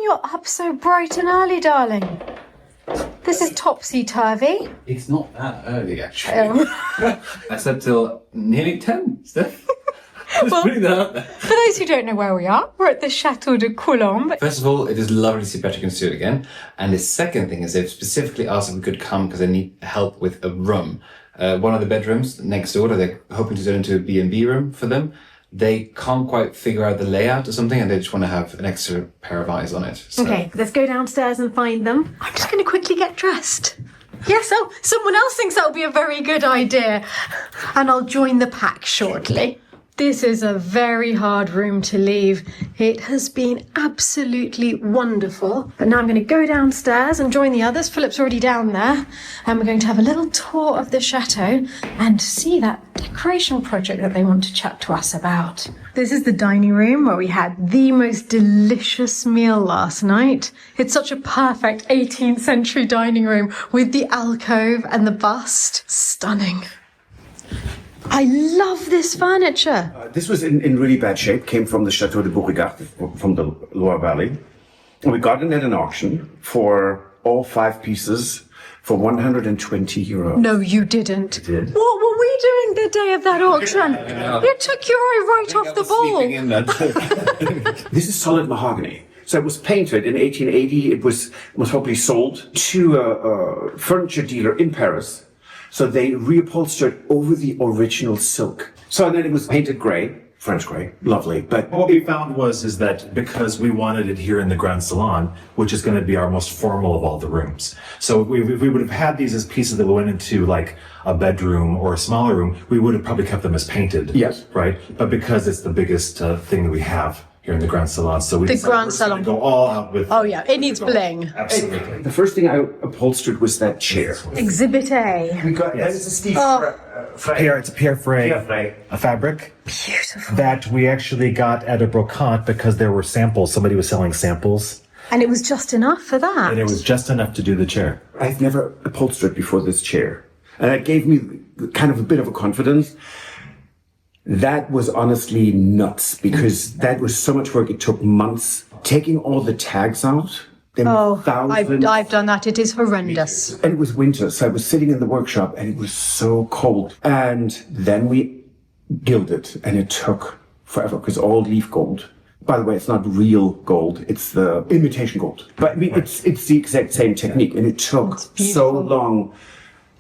you're up so bright and early, darling? This is topsy-turvy. It's not that early, actually. I slept till nearly 10, Steph. Just putting that out there. For those who don't know where we are, we're at the Chateau de Lalande. First of all, it is lovely to see Patrick and Stuart again. And the second thing is they've specifically asked if we could come because they need help with a room. One of the bedrooms next door that they're hoping to turn into a B&B room for them. They can't quite figure out the layout or something and they just want to have an extra pair of eyes on it. So. Okay, let's go downstairs and find them. I'm just going to quickly get dressed. Yes, oh, someone else thinks that would be a very good idea. And I'll join the pack shortly. This is a very hard room to leave. It has been absolutely wonderful. But now I'm going to go downstairs and join the others. Philip's already down there. And we're going to have a little tour of the chateau and see that decoration project that they want to chat to us about. This is the dining room where we had the most delicious meal last night. It's such a perfect 18th century dining room with the alcove and the bust. Stunning. I love this furniture. This was in really bad shape, came from the Chateau de Lalande, from the Loire Valley. And we got it at an auction for all 5 pieces for €120. No, you didn't. I did. What were we doing the day of that auction? You took your eye right off the ball. This is solid mahogany. So it was painted in 1880. It was hopefully sold to a furniture dealer in Paris. So they reupholstered over the original silk. So then it was painted grey, French grey, lovely. But what we found is that because we wanted it here in the Grand Salon, which is going to be our most formal of all the rooms. So if we would have had these as pieces that went into like a bedroom or a smaller room, we would have probably kept them as painted. Yes. Right? But because it's the biggest thing that we have here in the Grand Salon, so we The decided Grand we're Salon. going to go all out with. Oh yeah, it needs bling. Absolutely. the first thing I upholstered was that chair. Exhibit A. We got, Yes. that is a Steve It's a Pierre Frey, a fabric Beautiful. that we actually got at a brocante because there were samples. Somebody was selling samples, And it was just enough for that. and it was just enough to do the chair. I've never upholstered before this chair. And it gave me kind of a bit of a confidence. That was honestly nuts because that was so much work. It took months. Taking all the tags out. I've done that. It is horrendous. And it was winter, so I was sitting in the workshop and it was so cold. And then we gilded and it took forever because all leaf gold. By the way, it's not real gold. It's the imitation gold. But I mean, it's the exact same technique and it took so long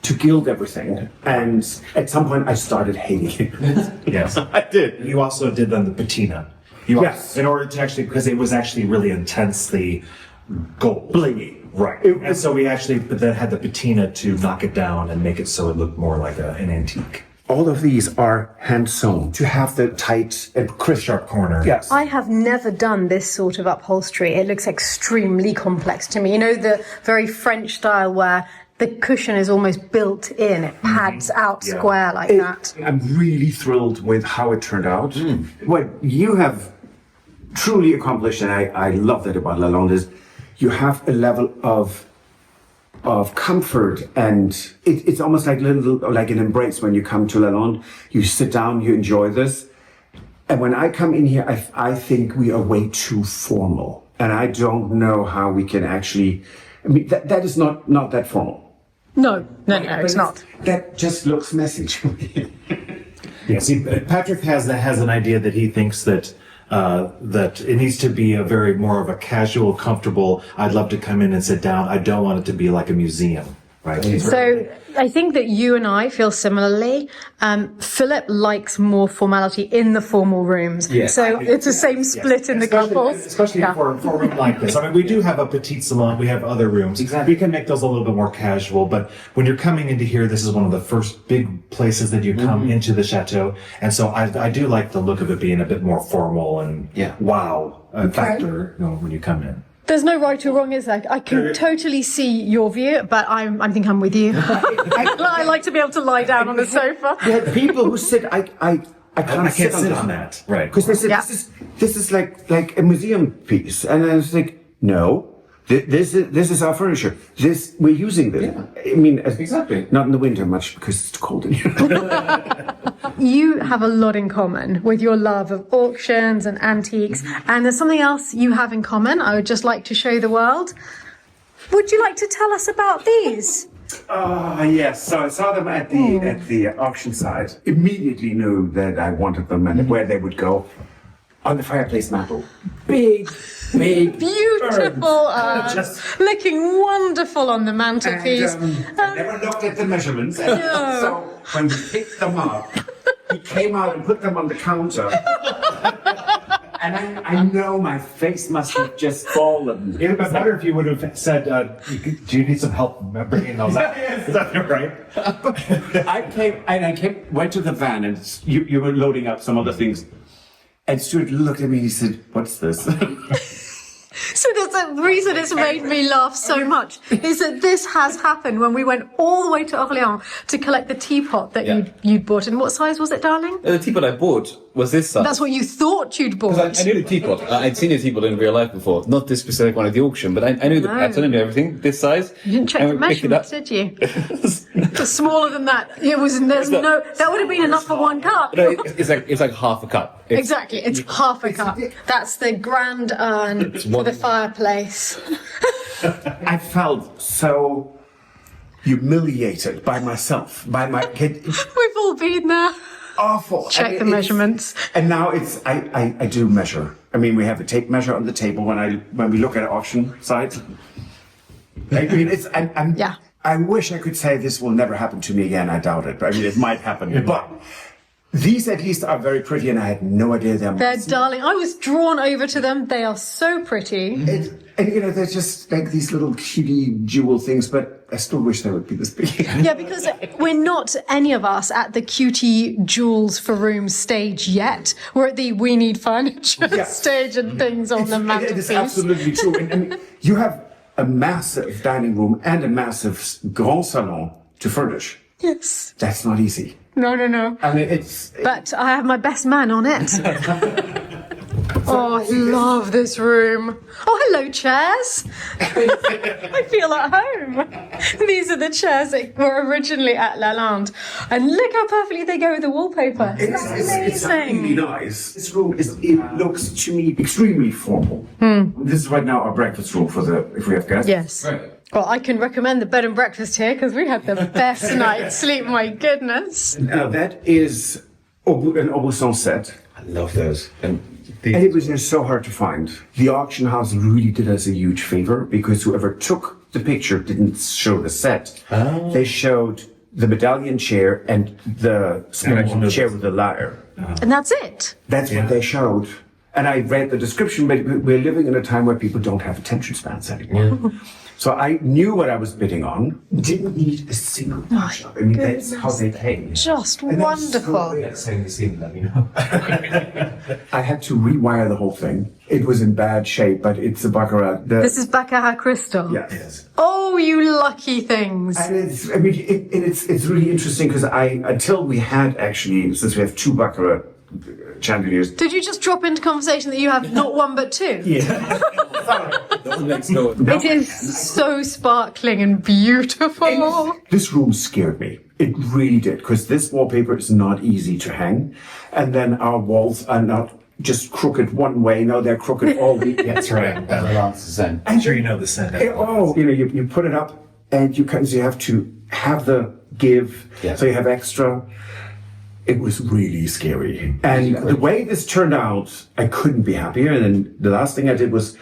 to gild everything. And at some point I started hating it. Yes, I did. You also did then the patina. Yes. In order to actually, because it was actually really intensely gold. Blingy. Right. And so we actually then had the patina to knock it down and make it so it looked more like an antique. All of these are hand sewn to have the tight and crisp Sharp corner. Yes. I have never done this sort of upholstery. It looks extremely complex to me. You know, the very French style where the cushion is almost built in. It pads out square like that. I'm really thrilled with how it turned out. What you have truly accomplished, and I love that about Lalande, is you have a level of comfort, and it's almost like like an embrace when you come to Lalande. You sit down, you enjoy this. And when I come in here, I think we are way too formal. And I don't know how we can actually, I mean, that is not that formal. No, it's not. That just looks messy to me. Yeah. See, Patrick has an idea that he thinks that it needs to be a very more of a casual, comfortable. I'd love to come in and sit down. I don't want it to be like a museum, right? So I think that you and I feel similarly. Philip likes more formality in the formal rooms. Yes. So it's the same split in the couples. Especially for a room like this. I mean, we do have a petite salon. We have other rooms. Exactly. We can make those a little bit more casual. But when you're coming into here, this is one of the first big places that you come into the chateau. And so I do like the look of it being a bit more formal and wow factor, when you come in. There's no right or wrong, is there? I can totally see your view, but I think I'm with you. I like to be able to lie down on the sofa. There are people who sit, I can't sit on that. Right. Because they said, this is like a museum piece. And I was like, no, This is our furniture. We're using this. Yeah. I mean, Exactly. not in the winter much because it's too cold in here. You have a lot in common with your love of auctions and antiques, and there's something else you have in common I would just like to show the world. Would you like to tell us about these? Yes. So I saw them at the auction site. Immediately knew that I wanted them and where they would go. On the fireplace mantel. Big. Beautiful, looking wonderful on the mantelpiece. I never looked at the measurements. So when we picked them up, he came out and put them on the counter. And I know my face must have just fallen. It would have been better if you would have said, do you need some help bringing those out? Is that right? I went to the van and you were loading up some other things. And Stuart looked at me and he said, "What's this?" So there's a reason it's made me laugh so much is that this has happened when we went all the way to Orléans to collect the teapot that you'd bought. And what size was it, darling? The teapot I bought was this size. That's what you thought you'd bought. I knew the teapot. I'd seen a teapot in real life before. Not this specific one at the auction, but I knew the pattern and everything, this size. You didn't check And the we picked it up. measurements, did you? It's smaller than that. It was. That would have been enough for one cup. No, it's like half a cup. Exactly, it's half a cup. That's the grand urn for the fireplace. I felt so humiliated by myself, by my kid. We've all been there. Awful. Check the measurements. And now I do measure. I mean, we have a tape measure on the table when we look at auction sites. I mean, I wish I could say this will never happen to me again. I doubt it. But I mean, it might happen. But these at least are very pretty, and I had no idea They're darling. I was drawn over to them. They are so pretty. And you know, they're just like these little cutie jewel things, but I still wish they would be this big. Yeah, because we're not, any of us, at the cutie jewels for rooms stage yet. We're at the we need furniture stage and things on the mantelpiece. It is absolutely true. And you have a massive dining room and a massive grand salon to furnish. Yes. That's not easy. No. I mean, But I have my best man on it. Oh, I love this room. Oh, hello, chairs. I feel at home. These are the chairs that were originally at Lalande. And look how perfectly they go with the wallpaper. It's amazing. really nice. This room looks to me extremely formal. This is right now our breakfast room if we have guests. Yes. Right. Well, I can recommend the bed and breakfast here because we had the best night's sleep, my goodness. Now that is an Aubusson set. I love those. And it was just so hard to find. The auction house really did us a huge favor because whoever took the picture didn't show the set. They showed the medallion chair and the small chair with the ladder. And that's it. That's what they showed. And I read the description, but we're living in a time where people don't have attention spans anymore. So I knew what I was bidding on. Didn't need a single picture. I mean, that's how they pay. Just And that's so wonderful. great. same scene, let me know. I had to rewire the whole thing. It was in bad shape, but it's a baccarat. This is Baccarat Crystal. Yes. Oh, you lucky things. And it's really interesting because until we had actually, since we have two baccarat chandeliers. Did you just drop into conversation that you have not one but two? Yeah. The one next door. It is so sparkling and beautiful. This room scared me. It really did, because this wallpaper is not easy to hang. And then our walls are not just crooked one way. No, they're crooked all the way. That's right. That's the same. I'm sure you know the scent. You put it up and you have to have the give. Yeah. So you have extra. It was really scary. And the way this turned out, I couldn't be happier. And then the last thing I did was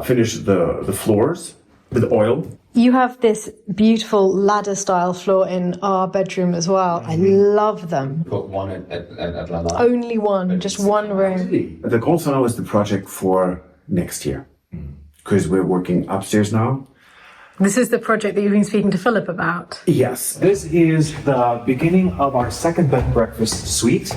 finish the floors with oil. You have this beautiful ladder-style floor in our bedroom as well. I love them. Got one at Lalande. Only one, just one room. The Grand Salon is the project for next year. Because we're working upstairs now. This is the project that you've been speaking to Philip about. Yes. This is the beginning of our second bed and breakfast suite.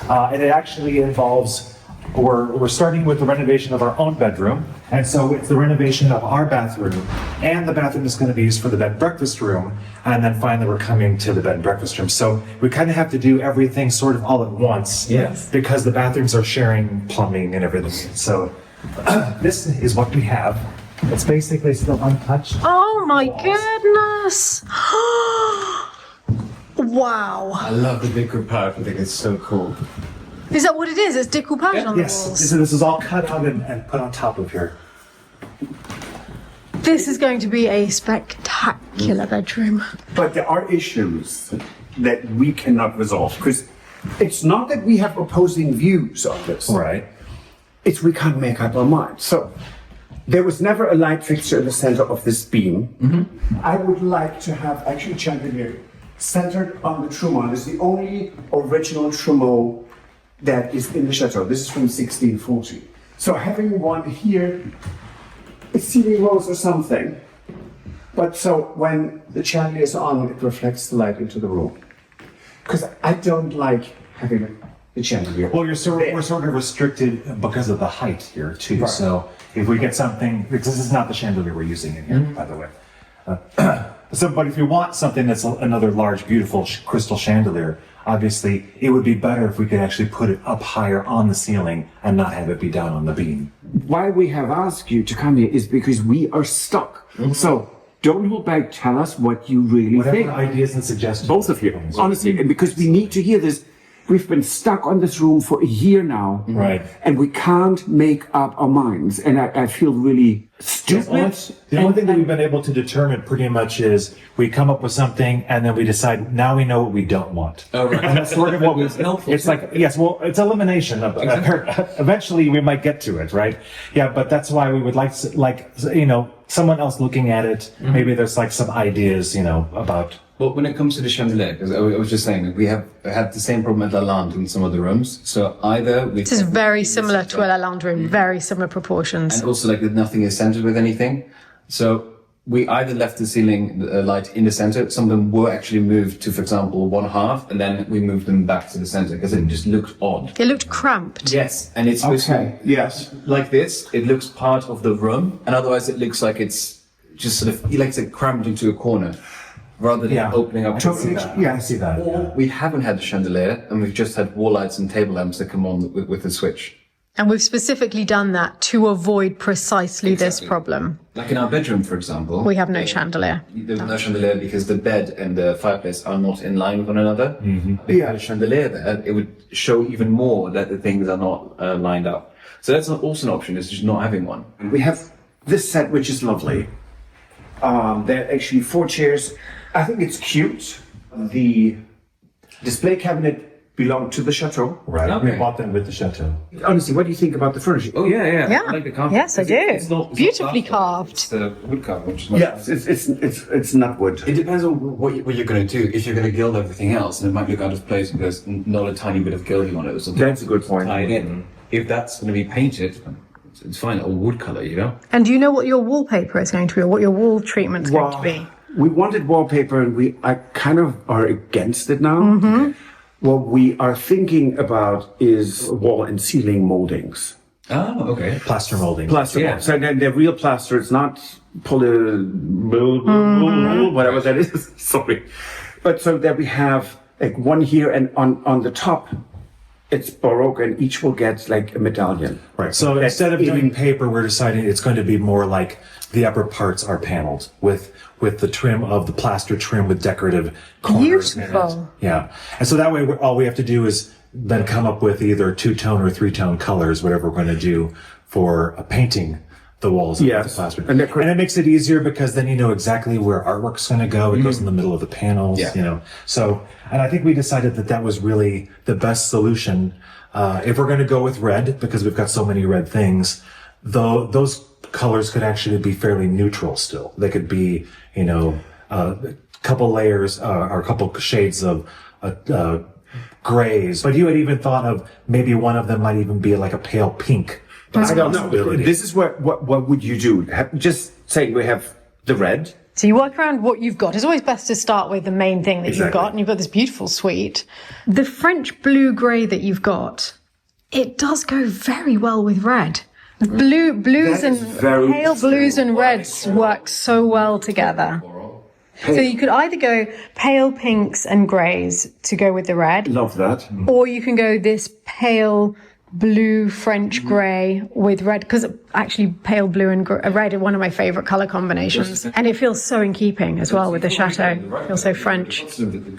And it actually involves, we're starting with the renovation of our own bedroom. And so it's the renovation of our bathroom. And the bathroom is going to be used for the bed and breakfast room. And then finally we're coming to the bed and breakfast room. So we kind of have to do everything sort of all at once. Yes. Because the bathrooms are sharing plumbing and everything. So this is what we have. It's basically still untouched. Oh my goodness! Wow. I love the decoupage. I think it's so cool. Is that what it is? It's decoupage on the Yes, walls. this is all cut out and put on top of here. This is going to be a spectacular bedroom. But there are issues that we cannot resolve because it's not that we have opposing views on this. Right. It's we can't make up our mind. So there was never a light fixture in the center of this beam. I would like to have actually chandelier centered on the trumeau. It's the only original trumeau that is in the chateau. This is from 1640. So having one here, a ceiling rose or something. But so when the chandelier is on, it reflects the light into the room. Because I don't like having the chandelier. Well, we're sort of restricted because of the height here too. Right. So if we get something, because this is not the chandelier we're using in here, by the way. But if you want something that's another large, beautiful crystal chandelier, obviously it would be better if we could actually put it up higher on the ceiling and not have it be down on the beam. Why we have asked you to come here is because we are stuck. So don't hold back. Tell us what you really Whatever think. ideas and suggestions. Both of you, honestly, and because we need to hear this. We've been stuck on this room for a year now. Right. And we can't make up our minds. And I feel really stupid. The only thing that we've been able to determine pretty much is we come up with something and then we decide now we know what we don't want. Oh, right. And that's sort of what it's like. Yes, well, it's elimination. Eventually we might get to it, right? Yeah, but that's why we would like someone else looking at it. Maybe there's like some ideas, about. Well, when it comes to the chandelier, because I was just saying, we have had the same problem at Lalande in some of the rooms. So either we... This is very similar to a Lalande room, very similar proportions. And also, that nothing is centered with anything. So we either left the ceiling light in the center. Some of them were actually moved to, for example, one half, and then we moved them back to the center because it just looked odd. It looked cramped. Yes, and it's supposed to be Yes. like this. It looks part of the room, and otherwise it looks like it's just sort of, like it's crammed into a corner. Rather than opening up. I see that. Or we haven't had the chandelier, and we've just had wall lights and table lamps that come on with the switch. And we've specifically done that to avoid precisely this problem. Like in our bedroom, for example. We have no chandelier. There's no chandelier because the bed and the fireplace are not in line with one another. If you had a chandelier there, it would show even more that the things are not lined up. So that's also an option, is just not having one. We have this set, which is lovely. There are actually 4 chairs. I think it's cute. The display cabinet belonged to the chateau. Right. Okay. We bought them with the chateau. Honestly, what do you think about the furnishing? Oh, yeah. Yeah. I like the carving. Yes, I do. It's not Beautifully plaster. carved. It's the wood carving, which is much Yes, it's not wood. It depends on what you're going to do. If you're going to gild everything else, then it might look out of place if there's not a tiny bit of gilding on it or something. That's a good point. Tied in. If that's going to be painted, it's fine, or wood colour, And do you know what your wallpaper is going to be, or what your wall treatment's going to be? We wanted wallpaper, and we kind of are against it now. What we are thinking about is wall and ceiling moldings. Oh, okay. Plaster molding. Plaster. Yeah. So they're real plaster. It's not whatever that is. Sorry. But so that we have like one here, and on the top, it's Baroque, and each will get like a medallion. Right. So instead of doing paper, we're deciding it's going to be more like the upper parts are paneled with the trim of the plaster trim with decorative corners in it. Beautiful. Yeah. And so that way, all we have to do is then come up with either 2-tone or 3-tone colors, whatever we're going to do for painting the walls with the plaster. And it makes it easier because then you know exactly where artwork's going to go. It goes in the middle of the panels, So, and I think we decided that was really the best solution. If we're going to go with red, because we've got so many red things, though those colors could actually be fairly neutral still. They could be, a couple layers or a couple shades of grays. But you had even thought of maybe one of them might even be like a pale pink. I don't know. This is what would you do? Just say we have the red. So you work around what you've got. It's always best to start with the main thing that you've got, and you've got this beautiful suite. The French blue-grey that you've got, it does go very well with red. Blues and pale blues and reds work so well together. So you could either go pale pinks and greys to go with the red. Love that. Or you can go this pale blue French grey with red, because actually pale blue and red are one of my favourite colour combinations. And it feels so in keeping as well with the chateau. It feels so French.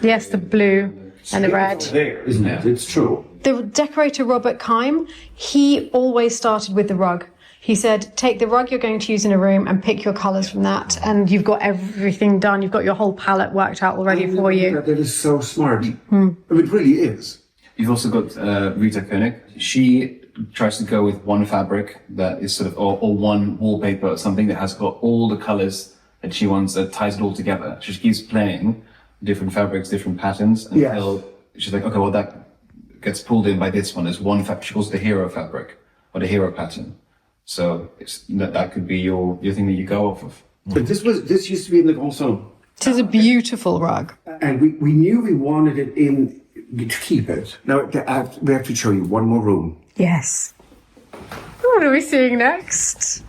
Yes, the blue and the red. There, isn't it? It's true. The decorator Robert Keim, he always started with the rug. He said, take the rug you're going to use in a room and pick your colours from that. And you've got everything done. You've got your whole palette worked out already for you. That is so smart. I mean, it really is. You've also got Rita Koenig. She tries to go with one fabric that is sort of, or one wallpaper or something that has got all the colours that she wants, that ties it all together. She keeps playing different fabrics, different patterns until she's like, okay, well that gets pulled in by this one as one fabric. She calls it the hero fabric or the hero pattern. So that could be your thing that you go off of. But this used to be in the Grand Salon. It is a beautiful rug. And we knew we wanted it in to keep it. Now we have to show you one more room. Yes. What are we seeing next?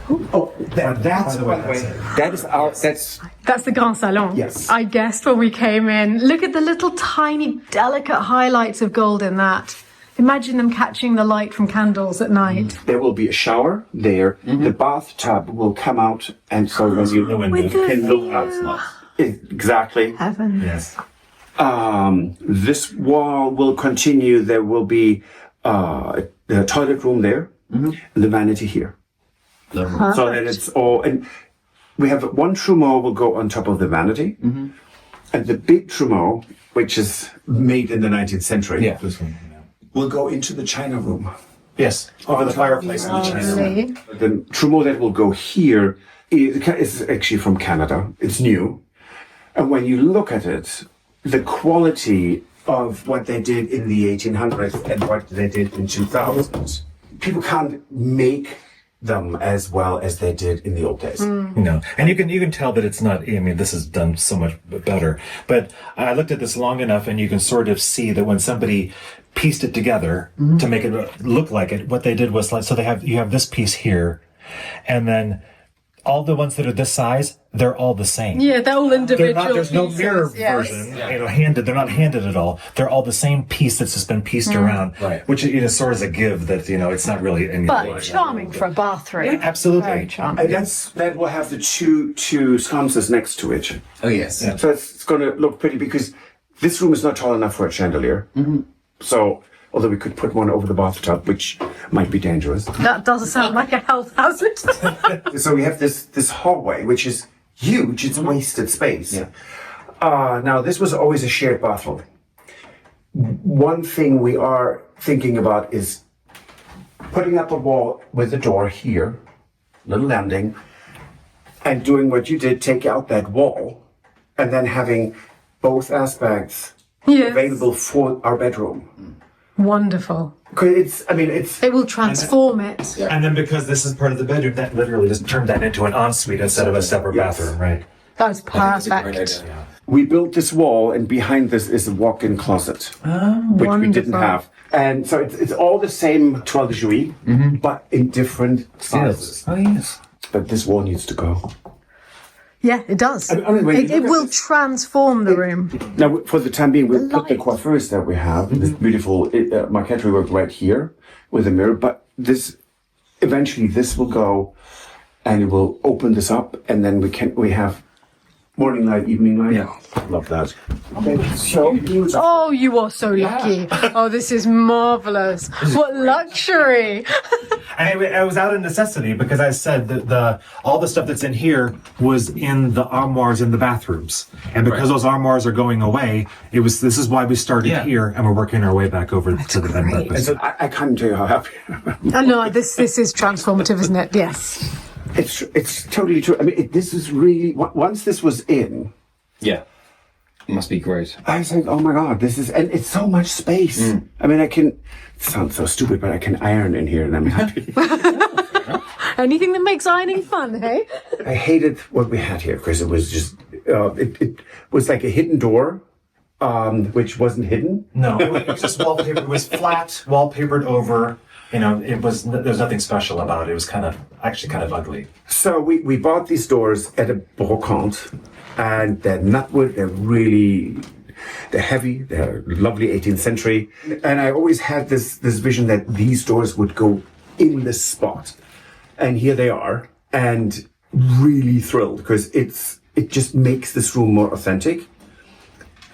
Oh, that's by the way. That's the Grand Salon. Yes. I guessed when we came in. Look at the little tiny delicate highlights of gold in that. Imagine them catching the light from candles at night. There will be a shower there. The bathtub will come out, and so when you can look out. Exactly. Heaven. Yes. This wall will continue. There will be the toilet room there, and the vanity here. So that it's all, and we have one trumeau will go on top of the vanity, and the big trumeau, which is made in the 19th century, This one. will go into the china room. Yes. Over the fireplace in the China room. The trumeau that will go here is actually from Canada. It's new, and when you look at it, the quality of what they did in the 1800s and what they did in 2000s, people can't make them as well as they did in the old days. No, and you can tell that it's not. I mean, this is done so much better. But I looked at this long enough, and you can sort of see that when somebody pieced it together to make it look like it, what they did was like, so you have this piece here, and then all the ones that are this size, they're all the same. Yeah, they're all individual. There's no pieces, mirror version, handed. They're not handed at all. They're all the same piece that's just been pieced around, which is sort of a give that it's not really any. But charming for a bathroom. Yeah, absolutely. Very charming. And that will have the two sconces next to it. Oh yes. So it's going to look pretty because this room is not tall enough for a chandelier. So, although we could put one over the bathtub, which might be dangerous. That doesn't sound like a health hazard. So we have this hallway, which is huge. It's wasted space. Now, this was always a shared bathroom. One thing we are thinking about is putting up a wall with a door here, little landing, and doing what you did, take out that wall, and then having both aspects available for our bedroom. Wonderful. It will transform it. And then because this is part of the bedroom, that literally just turned that into an ensuite instead of a separate bathroom, right? That was perfect. We built this wall, and behind this is a walk-in closet, which we didn't have. And so it's all the same toile de jouy, but in different sizes. Oh yes. But this wall needs to go. Yeah, it does. It will transform the room. Now, for the time being, we'll put the coiffeurs that we have, this beautiful marquetry work right here with a mirror. But eventually this will go, and it will open this up, and then we have morning light, evening light. Yeah. Love that. Okay, so beautiful. Oh, you are so lucky. Oh, this is marvelous. What luxury. And it was out of necessity because I said that all the stuff that's in here was in the armoires in the bathrooms, and because those armoires are going away, this is why we started here, and we're working our way back over to the bed and breakfast. So I can't tell you how happy I am. I know, this is transformative, isn't it? Yes. It's totally true. I mean, this is really, once this was in. Yeah. It must be great. I was like, oh my God, and it's so much space. I mean, it sounds so stupid, but I can iron in here and I'm happy. Anything that makes ironing fun, hey? I hated what we had here, Chris. It was just, it was like a hidden door, which wasn't hidden. No, it was just wallpaper. It was flat, wallpapered over. There's nothing special about it. It was actually kind of ugly. So we bought these doors at a brocante, and they're nutwood. They're really, They're heavy, they're lovely 18th century. And I always had this vision that these doors would go in this spot. And here they are, and really thrilled because it just makes this room more authentic.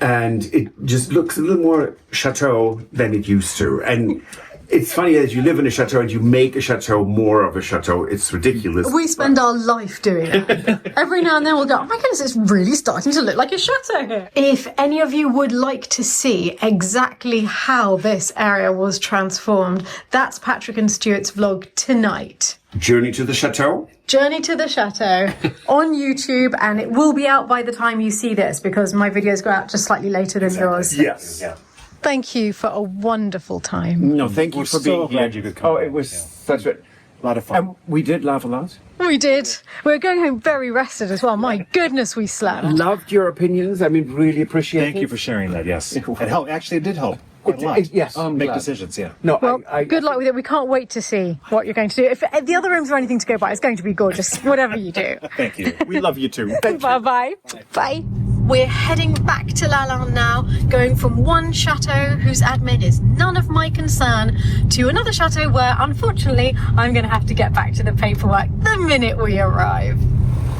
And it just looks a little more chateau than it used to. And it's funny that you live in a chateau and you make a chateau more of a chateau. It's ridiculous. We spend our life doing it. Every now and then we'll go, oh my goodness, it's really starting to look like a chateau here. If any of you would like to see exactly how this area was transformed, that's Patrick and Stuart's vlog tonight. Journey to the Chateau? Journey to the Chateau on YouTube, and it will be out by the time you see this because my videos go out just slightly later than yours. Yes. Yeah. Thank you for a wonderful time. No, thank you for being here. Glad you could come. Oh, it was such a lot of fun. And we did laugh a lot. We did. We're going home very rested as well. My goodness, we slept. Loved your opinions. I mean, really appreciate it. Thank you for sharing that. Yes, it helped. Actually, it did help quite a lot. Yes, make decisions. Yeah. No, Well, good luck with it. We can't wait to see what you're going to do. If the other rooms are anything to go by, it's going to be gorgeous, whatever you do. Thank you. We love you too. Bye-bye. Bye. We're heading back to Lalande now, going from one chateau whose admin is none of my concern to another chateau where, unfortunately, I'm going to have to get back to the paperwork the minute we arrive.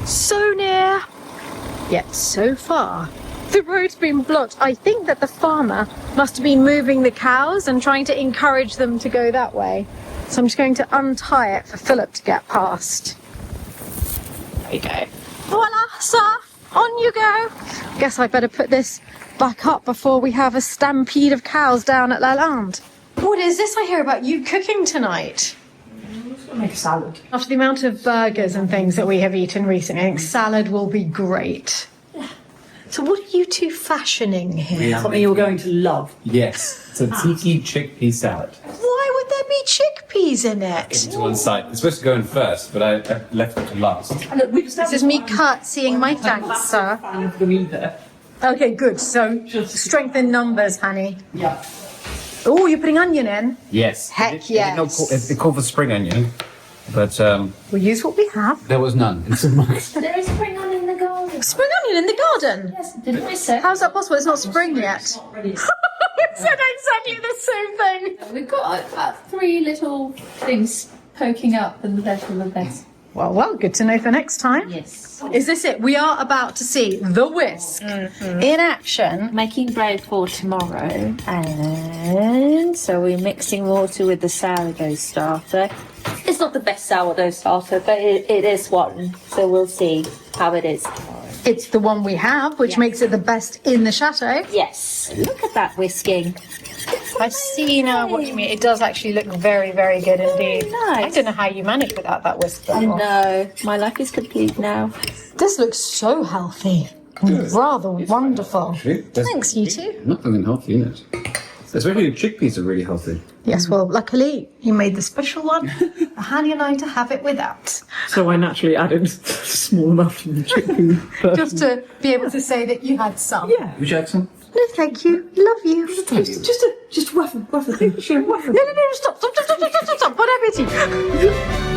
So near, yet so far. The road's been blocked. I think that the farmer must have been moving the cows and trying to encourage them to go that way. So I'm just going to untie it for Philip to get past. There you go. Voila, sir. On you go. Guess I better put this back up before we have a stampede of cows down at Lalande. What is this I hear about you cooking tonight? Make a salad. After the amount of burgers and things that we have eaten recently, I think salad will be great. So what are you two fashioning here? Something you're going to love. Yes, it's a tiki chickpea salad. Why would there be chickpeas in it? To one side. It's supposed to go in first, but I left it to last. And look, we've This is me curtsying my thanks, sir. fan of them either. Okay, good. So strength in numbers, honey. Yeah. Oh, you're putting onion in? Yes. Heck yes. It called for spring onion, but We'll use what we have. there was none. There is spring onion in the garden. Spring onion in the garden? Yes, didn't I say? How's that possible? It's not spring yet. Ready. We said exactly the same thing. We've got about 3 little things poking up in the bottom of the best. Well, good to know for next time. Yes. Is this it? We are about to see the whisk in action. Making bread for tomorrow, and so we're mixing water with the sourdough starter. It's not the best sourdough starter, but it is one, so we'll see how it is tomorrow. It's the one we have, which makes it the best in the chateau. Yes, look at that whisking. I see now what you mean. It does actually look very, very good indeed. Nice. I don't know how you managed without that whisk. I know, my life is complete now. This looks so healthy. Rather wonderful. Thanks, you two. Nothing unhealthy in it. Especially the chickpeas are really healthy. Yes, well, luckily you made the special one for Hanny and I to have it without. So I naturally added a small amount of chickpea. But Just to be able to say that you had some. yeah. Would you like some? No, thank you. Love you. Just waffle thing. Sure, waffle. No, stop. Bon appetit.